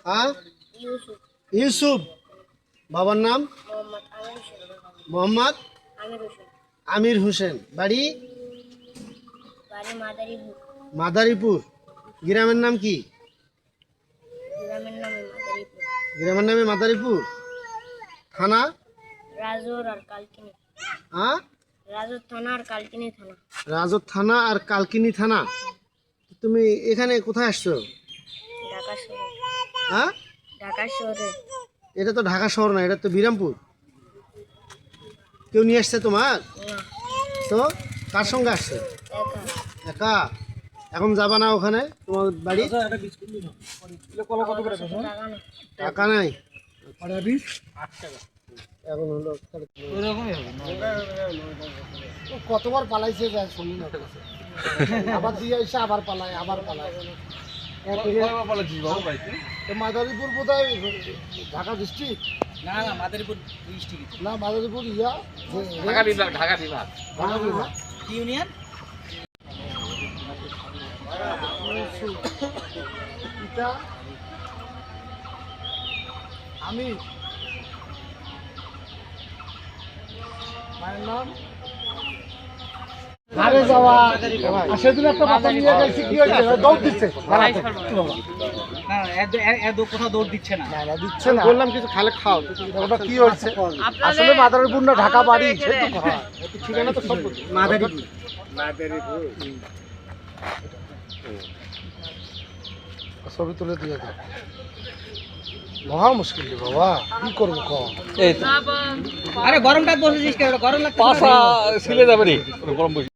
হ্যাঁ ইউসুফ ইউসুফ। বাবার নাম মোহাম্মদ মোহাম্মদ আমির হোসেন। আমির হোসেন। আমির হোসেন। বাড়ি বাড়ি মাদারীপুর। মাদারীপুর। গ্রামের নাম কি? গ্রামের নামে মাদারীপুর। গ্রামের নামে মাদারীপুর। থানা? রাজৌর আর কালকিনি। হ্যাঁ রাজৌর থানা আর কালকিনি থানা। রাজত থানা আর কালকিনি থানা। তুমি এখানে কোথায় আসছো? ঢাকা শহরে। হ্যাঁ ঢাকা শহরে। এটা তো ঢাকা শহর না, এটা তো বিরামপুর। কেউ নিয়ে আসছে তোমার? না, তো কার সঙ্গে আসছে? একা। একা? এখন যাবা না ওখানে তোমার বাড়ি? আমার কাছে তো টাকা নেই। টাকা নাই এখন হলো কতবার পালাইছে যায় শুনি না। আবার দিয়ে এসে আবার পালায় আবার পালায়। মাদারীপুর বোধহয় ঢাকা ডিস্ট্রিক্ট। না না মাদারীপুর ডিস্ট্রিক্ট না মাদারীপুর ইয়া ঢাকা বিভাগ ঢাকা বিভাগ ঢাকা বিভাগ। কি ইউনিয়ন এটা আমি মায়ের নাম আরে যাওয়া সেদিন একটা বাচ্চা নিয়ে গেছে কি হয়েছে দৌড় দিচ্ছে না এত কোথাও দৌড় দিচ্ছে না না দিচ্ছে না বললাম কিছু খালে খাও ওটা কি হয়েছে আসলে মাদারীপুর না ঢাকা বাড়ি সেটা তো হয় একটু ঠিকানা তো সব মাদারীপুর ছবি তুলে দিয়ে দাও মহা মুশকিল রে বাবা কি করবো কম আরে গরমটা বসেছিস কেন গরম লাগছে পাশা ছিলে যাবে রে গরম বসে